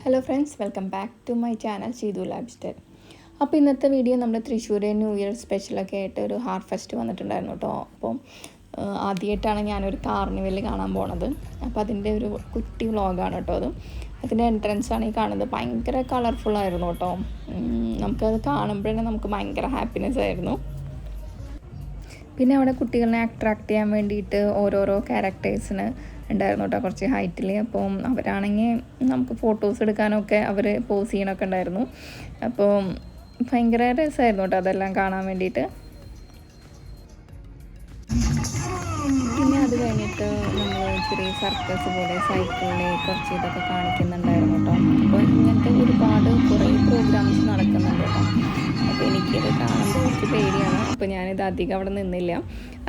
Hello friends, welcome back to my channel ചെയ്തു lifestyle. അപ്പോൾ ഇന്നത്തെ വീഡിയോ നമ്മൾ തൃശ്ശൂർ ന്യൂ ഇയർ സ്പെഷ്യലൊക്കെ ആയിട്ട് ഒരു ഹാർവെസ്റ്റ് വന്നിട്ടുണ്ടായിരുന്നു കേട്ടോ. അപ്പോൾ ആദ്യമായിട്ടാണ് ഞാനൊരു കാർണിവൽ കാണാൻ പോണത്. അപ്പോൾ അതിൻ്റെ ഒരു കുട്ടി വ്ളോഗാണ് കേട്ടോ അത്. അതിൻ്റെ എൻട്രൻസാണ് ഈ കാണുന്നത്. ഭയങ്കര കളർഫുള്ളായിരുന്നു കേട്ടോ. നമുക്കത് കാണുമ്പോഴേ നമുക്ക് ഭയങ്കര ഹാപ്പിനെസ് ആയിരുന്നു. പിന്നെ അവിടെ കുട്ടികളെ അട്രാക്റ്റ് ചെയ്യാൻ വേണ്ടിയിട്ട് ഓരോരോ ക്യാരക്ടേഴ്സിന് ഉണ്ടായിരുന്നു കേട്ടോ, കുറച്ച് ഹൈറ്റിൽ. അപ്പോൾ അവരാണെങ്കിൽ നമുക്ക് ഫോട്ടോസ് എടുക്കാനൊക്കെ അവർ പോസ് ചെയ്യണമൊക്കെ ഉണ്ടായിരുന്നു. അപ്പോൾ ഭയങ്കര രസമായിരുന്നു കേട്ടോ അതെല്ലാം കാണാൻ വേണ്ടിയിട്ട്. പിന്നെ അത് കഴിഞ്ഞിട്ട് നമ്മൾ ചെറിയ സർക്കസ് പോലെ സൈക്കിളിൽ കുറച്ച് ഇതൊക്കെ കാണിക്കുന്നുണ്ടായിരുന്നു കേട്ടോ. അപ്പോൾ ഇങ്ങനത്തെ കുറേ പ്രോഗ്രാംസ് നടക്കുന്നുണ്ട് കേട്ടോ. അപ്പോൾ എനിക്കത് കാണുമ്പോൾ കുറച്ച് പേടിയാണ്. അപ്പോൾ ഞാനിത് അധികം അവിടെ നിന്നില്ല.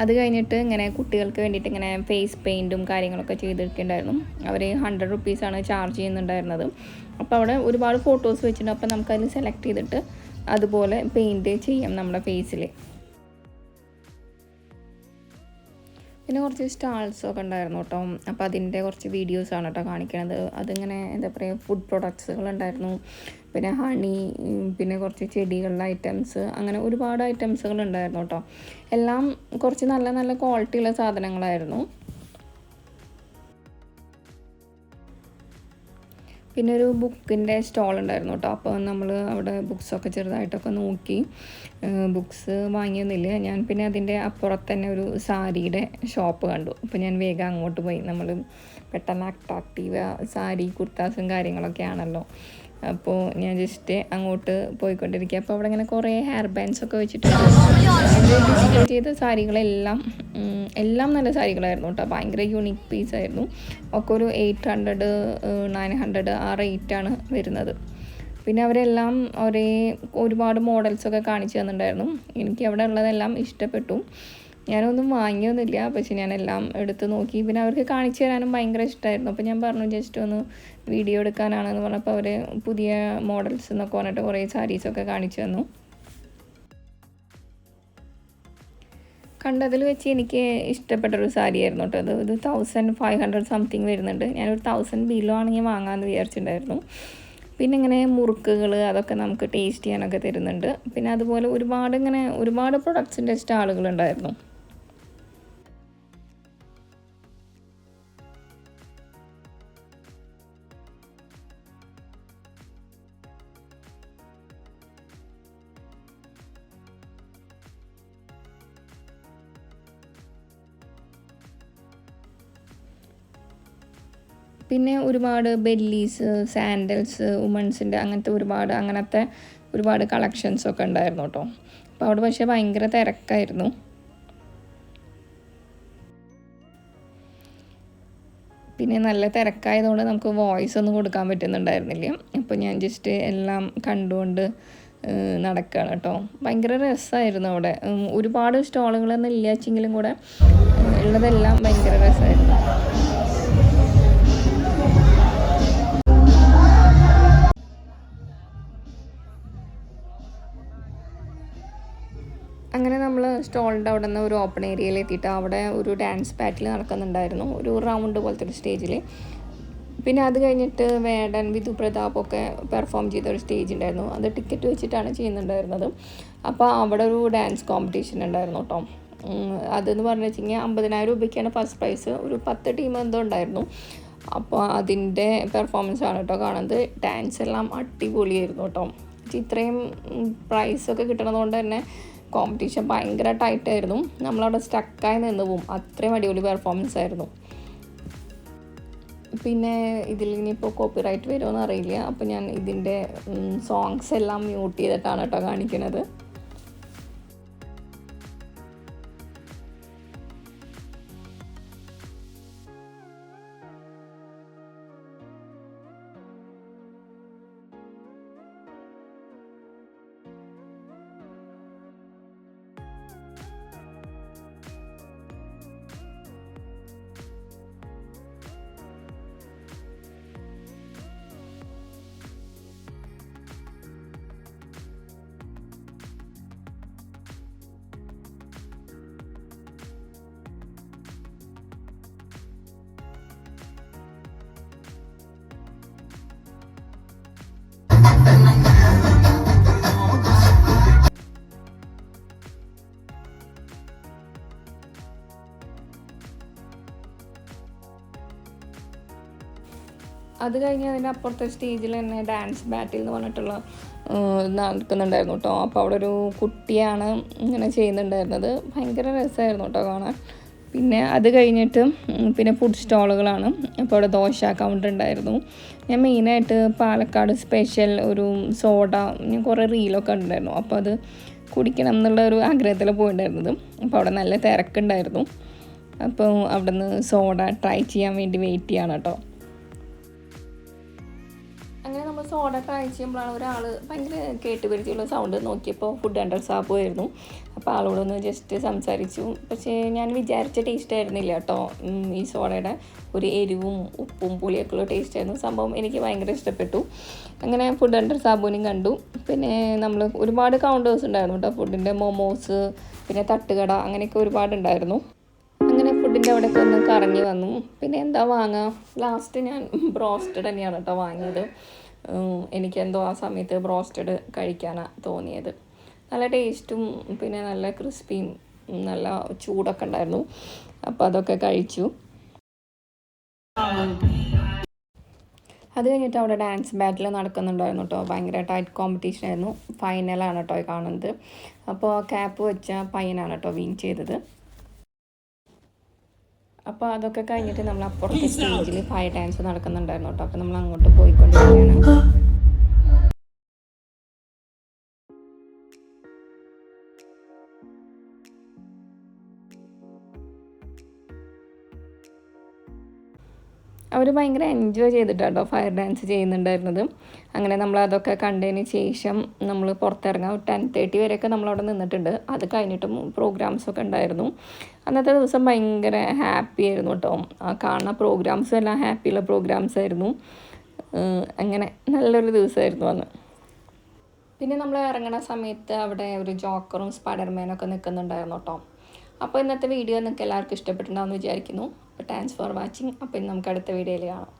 അത് കഴിഞ്ഞിട്ട് ഇങ്ങനെ കുട്ടികൾക്ക് വേണ്ടിയിട്ട് ഇങ്ങനെ ഫേസ് പെയിൻറ്റും കാര്യങ്ങളൊക്കെ ചെയ്തിട്ടുണ്ടായിരുന്നു. അവർ 100 റുപ്പീസാണ് ചാർജ് ചെയ്യുന്നുണ്ടായിരുന്നത്. അപ്പോൾ അവിടെ ഒരുപാട് ഫോട്ടോസ് വെച്ചിട്ടുണ്ട്. അപ്പോൾ നമുക്കതിൽ സെലക്ട് ചെയ്തിട്ട് അതുപോലെ പെയിൻറ്റ് ചെയ്യാം നമ്മുടെ ഫേസിൽ. പിന്നെ കുറച്ച് സ്റ്റാൾസൊക്കെ ഉണ്ടായിരുന്നു കേട്ടോ. അപ്പോൾ അതിൻ്റെ കുറച്ച് വീഡിയോസാണ് കേട്ടോ കാണിക്കണത്. അതിങ്ങനെ എന്താ പറയുക, ഫുഡ് പ്രൊഡക്ട്സുകളുണ്ടായിരുന്നു, പിന്നെ ഹണി, പിന്നെ കുറച്ച് ചെടികളുടെ ഐറ്റംസ്, അങ്ങനെ ഒരുപാട് ഐറ്റംസുകൾ ഉണ്ടായിരുന്നു കേട്ടോ. എല്ലാം കുറച്ച് നല്ല നല്ല ക്വാളിറ്റിയുള്ള സാധനങ്ങളായിരുന്നു. പിന്നെ ഒരു ബുക്കിൻ്റെ സ്റ്റോൾ ഉണ്ടായിരുന്നു കേട്ടോ. അപ്പോൾ നമ്മൾ അവിടെ ബുക്സൊക്കെ ചെറുതായിട്ടൊക്കെ നോക്കി. ബുക്സ് വാങ്ങിയൊന്നുമില്ല ഞാൻ. പിന്നെ അതിൻ്റെ അപ്പുറത്ത് തന്നെ ഒരു സാരിയുടെ ഷോപ്പ് കണ്ടു. അപ്പോൾ ഞാൻ വേഗം അങ്ങോട്ട് പോയി. നമ്മൾ പെട്ടെന്ന് അട്രാക്റ്റീവ് സാരി കുർത്താസും കാര്യങ്ങളൊക്കെ ആണല്ലോ. അപ്പോൾ ഞാൻ ജസ്റ്റ് അങ്ങോട്ട് പോയിക്കൊണ്ടിരിക്കുക. അപ്പോൾ അവിടെ ഇങ്ങനെ കുറേ ഹെയർ ബാൻഡ്സൊക്കെ വെച്ചിട്ടുണ്ട്. ഡിസ്പ്ലേ ചെയ്ത സാരികളെല്ലാം നല്ല സാരികളായിരുന്നു കേട്ടോ. ഭയങ്കര യൂണിക് പീസായിരുന്നു. ഒക്കെ ഒരു 800 900 ആ റേറ്റാണ് വരുന്നത്. പിന്നെ അവരെല്ലാം ഒരുപാട് മോഡൽസൊക്കെ കാണിച്ചു തന്നിട്ടുണ്ടായിരുന്നു. എനിക്ക് അവിടെ ഉള്ളതെല്ലാം ഇഷ്ടപ്പെട്ടു. ഞാനൊന്നും വാങ്ങിയൊന്നുമില്ല, പക്ഷെ ഞാനെല്ലാം എടുത്ത് നോക്കി. പിന്നെ അവർക്ക് കാണിച്ചു തരാനും ഭയങ്കര ഇഷ്ടമായിരുന്നു. അപ്പോൾ ഞാൻ പറഞ്ഞു ജസ്റ്റ് ഒന്ന് വീഡിയോ എടുക്കാനാണെന്ന് പറഞ്ഞപ്പോൾ അവർ പുതിയ മോഡൽസ് എന്നൊക്കെ പറഞ്ഞിട്ട് കുറേ സാരീസൊക്കെ കാണിച്ചു തന്നു. കണ്ടതിൽ വെച്ച് എനിക്ക് ഇഷ്ടപ്പെട്ടൊരു സാരി ആയിരുന്നു കേട്ടോ. ഇത് 1500 സംതിങ് വരുന്നുണ്ട്. ഞാനൊരു 1000 ബിലോ ആണെങ്കിൽ വാങ്ങാമെന്ന് വിചാരിച്ചിട്ടുണ്ടായിരുന്നു. പിന്നെ ഇങ്ങനെ മുറുക്കുകൾ അതൊക്കെ നമുക്ക് ടേസ്റ്റ് ചെയ്യാനൊക്കെ തരുന്നുണ്ട്. പിന്നെ അതുപോലെ ഒരുപാട് പ്രൊഡക്ട്സിൻ്റെ സ്റ്റാളുകളുണ്ടായിരുന്നു. പിന്നെ ഒരുപാട് ബെല്ലീസ്, സാൻഡൽസ്, വുമൺസിൻ്റെ അങ്ങനത്തെ ഒരുപാട് കളക്ഷൻസൊക്കെ ഉണ്ടായിരുന്നു കേട്ടോ. അപ്പോൾ അവിടെ പക്ഷേ ഭയങ്കര തിരക്കായിരുന്നു. പിന്നെ നല്ല തിരക്കായതുകൊണ്ട് നമുക്ക് വോയിസ് ഒന്നും കൊടുക്കാൻ പറ്റുന്നുണ്ടായിരുന്നില്ല. അപ്പോൾ ഞാൻ ജസ്റ്റ് എല്ലാം കണ്ടുകൊണ്ട് നടക്കുകയാണ് കേട്ടോ. ഭയങ്കര രസമായിരുന്നു അവിടെ. ഒരുപാട് സ്റ്റോളുകളൊന്നും ഇല്ലാച്ചെങ്കിലും കൂടെ ഉള്ളതെല്ലാം ഭയങ്കര രസമായിരുന്നു. അങ്ങനെ നമ്മൾ സ്റ്റോളിൻ്റെ അവിടെ നിന്ന് ഒരു ഓപ്പൺ ഏരിയയിൽ എത്തിയിട്ട് അവിടെ ഒരു ഡാൻസ് ബാറ്റിൽ നടക്കുന്നുണ്ടായിരുന്നു, ഒരു റൗണ്ട് പോലത്തെ ഒരു സ്റ്റേജിൽ. പിന്നെ അത് കഴിഞ്ഞിട്ട് വേടൻ, വിധു പ്രതാപൊക്കെ പെർഫോം ചെയ്ത ഒരു സ്റ്റേജ് ഉണ്ടായിരുന്നു. അത് ടിക്കറ്റ് വെച്ചിട്ടാണ് ചെയ്യുന്നുണ്ടായിരുന്നത്. അപ്പോൾ അവിടെ ഒരു ഡാൻസ് കോമ്പറ്റീഷൻ ഉണ്ടായിരുന്നു കേട്ടോ. അതെന്ന് പറഞ്ഞു വെച്ചെങ്കിൽ 50,000 രൂപയ്ക്കാണ് ഫസ്റ്റ് പ്രൈസ്. ഒരു 10 ടീം എന്തോ ഉണ്ടായിരുന്നു. അപ്പോൾ അതിൻ്റെ പെർഫോമൻസ് ആണ് കേട്ടോ കാണുന്നത്. ഡാൻസ് എല്ലാം അടിപൊളിയായിരുന്നു കേട്ടോ. ഇത്രയും പ്രൈസൊക്കെ കിട്ടണതുകൊണ്ട് തന്നെ കോമ്പറ്റീഷൻ ഭയങ്കര ടൈറ്റായിരുന്നു. നമ്മളവിടെ സ്റ്റക്കായി നിന്ന് പോവും, അത്രയും അടിപൊളി പെർഫോമൻസ് ആയിരുന്നു. പിന്നെ ഇതിൽ ഇനിയിപ്പോൾ കോപ്പിറൈറ്റ് വരുമോ അറിയില്ല. അപ്പോൾ ഞാൻ ഇതിൻ്റെ സോങ്സ് എല്ലാം മ്യൂട്ട് ചെയ്തിട്ടാണ് കേട്ടോ കാണിക്കുന്നത്. അത് കഴിഞ്ഞ് അതിൻ്റെ അപ്പുറത്തെ സ്റ്റേജിൽ തന്നെ ഡാൻസ് ബാറ്റിൽ എന്ന് പറഞ്ഞിട്ടുള്ള നടക്കുന്നുണ്ടായിരുന്നു കേട്ടോ. അപ്പോൾ അവിടെ ഒരു കുട്ടിയാണ് ഇങ്ങനെ ചെയ്യുന്നുണ്ടായിരുന്നത്. ഭയങ്കര രസമായിരുന്നു കേട്ടോ കാണാൻ. പിന്നെ അത് കഴിഞ്ഞിട്ട് പിന്നെ ഫുഡ് സ്റ്റോളുകളാണ്. അപ്പോൾ അവിടെ ദോശ കൗണ്ടർ ഉണ്ടായിരുന്നു. ഞാൻ മെയിനായിട്ട് പാലക്കാട് സ്പെഷ്യൽ ഒരു സോഡ, ഞാൻ കുറേ റീലൊക്കെ ഉണ്ടായിരുന്നു. അപ്പോൾ അത് കുടിക്കണം എന്നുള്ള ഒരു ആഗ്രഹത്തിൽ പോയിട്ടുണ്ടായിരുന്നത്. അപ്പോൾ അവിടെ നല്ല തിരക്കുണ്ടായിരുന്നു. അപ്പോൾ അവിടെ നിന്ന് സോഡ ട്രൈ ചെയ്യാൻ വേണ്ടി വെയിറ്റ് ചെയ്യാണ് കേട്ടോ. അങ്ങനെ നമ്മൾ സോഡ ട്രൈ ചെയ്യുമ്പോഴാണ് ഒരാൾ ഭയങ്കര കേട്ടുപരിചയമുള്ള സൗണ്ട് നോക്കിയപ്പോൾ ഫുഡ് അണ്ടർ സാബു ആയിരുന്നു. അപ്പോൾ ആളോടൊന്ന് ജസ്റ്റ് സംസാരിച്ചു. പക്ഷേ ഞാൻ വിചാരിച്ച ടേസ്റ്റ് ആയിരുന്നില്ല കേട്ടോ. ഈ സോഡയുടെ ഒരു എരിവും ഉപ്പും പുളിയൊക്കെയുള്ള ടേസ്റ്റ് ആയിരുന്നു. സംഭവം എനിക്ക് ഭയങ്കര ഇഷ്ടപ്പെട്ടു. അങ്ങനെ ഫുഡ് അണ്ടർ സാബുവിനും കണ്ടു. പിന്നെ നമ്മൾ ഒരുപാട് കൗണ്ടേഴ്സ് ഉണ്ടായിരുന്നു കേട്ടോ. ഫുഡിൻ്റെ മൊമോസ്, പിന്നെ തട്ടുകട, അങ്ങനെയൊക്കെ ഒരുപാടുണ്ടായിരുന്നു. അങ്ങനെ ഫുഡിൻ്റെ അവിടെയൊക്കെ ഒന്ന് കറങ്ങി വന്നു. പിന്നെ എന്താ വാങ്ങുക, ലാസ്റ്റ് ഞാൻ ബ്രോസ്റ്റഡ് തന്നെയാണ് കേട്ടോ വാങ്ങിയത്. എനിക്കെന്തോ ആ സമയത്ത് ബ്രോസ്റ്റഡ് കഴിക്കാനാണ് തോന്നിയത്. നല്ല ടേസ്റ്റും പിന്നെ നല്ല ക്രിസ്പിയും നല്ല ചൂടൊക്കെ ഉണ്ടായിരുന്നു. അപ്പോൾ അതൊക്കെ കഴിച്ചു. അത് കഴിഞ്ഞിട്ട് അവിടെ ഡാൻസ് ബാറ്റിൽ നടക്കുന്നുണ്ടായിരുന്നു കേട്ടോ. ഭയങ്കര ടൈറ്റ് കോമ്പറ്റീഷൻ ആയിരുന്നു. ഫൈനലാണ് കേട്ടോ കാണുന്നത്. അപ്പോൾ ക്യാപ്പ് വെച്ച പയ്യനാണ് കേട്ടോ വിൻ ചെയ്തത്. അപ്പോൾ അതൊക്കെ കഴിഞ്ഞിട്ട് നമ്മൾ അപ്പുറത്തെ സ്റ്റേജിൽ ഫയർ ഡാൻസ് നടക്കുന്നുണ്ടായിരുന്നു കേട്ടോ. അപ്പോൾ നമ്മൾ അങ്ങോട്ട് പോയിക്കൊണ്ടിരിക്കുകയാണ്. അവർ ഭയങ്കര എൻജോയ് ചെയ്തിട്ടാട്ടോ ഫയർ ഡാൻസ് ചെയ്യുന്നുണ്ടായിരുന്നത്. അങ്ങനെ നമ്മൾ അതൊക്കെ കണ്ടതിന് ശേഷം നമ്മൾ പുറത്തിറങ്ങാം. 10:30 വരെയൊക്കെ നമ്മളവിടെ നിന്നിട്ടുണ്ട്. അത് കഴിഞ്ഞിട്ടും പ്രോഗ്രാംസൊക്കെ ഉണ്ടായിരുന്നു. അന്നത്തെ ദിവസം ഭയങ്കര ഹാപ്പി ആയിരുന്നു കേട്ടോ. കാണുന്ന പ്രോഗ്രാംസും എല്ലാം ഹാപ്പിയുള്ള പ്രോഗ്രാംസ് ആയിരുന്നു. അങ്ങനെ നല്ലൊരു ദിവസമായിരുന്നു അന്ന്. പിന്നെ നമ്മൾ ഇറങ്ങുന്ന സമയത്ത് അവിടെ ഒരു ജോക്കറും സ്പൈഡർമാനൊക്കെ നിൽക്കുന്നുണ്ടായിരുന്നു കേട്ടോ. അപ്പോൾ ഇന്നത്തെ വീഡിയോ നിങ്ങൾക്ക് എല്ലാവർക്കും ഇഷ്ടപ്പെട്ടിട്ടുണ്ടാവുമെന്ന് വിചാരിക്കുന്നു. അപ്പോൾ താങ്ക്സ് ഫോർ വാച്ചിങ്. അപ്പോൾ ഇനി നമുക്ക് അടുത്ത വീഡിയോയിൽ കാണാം.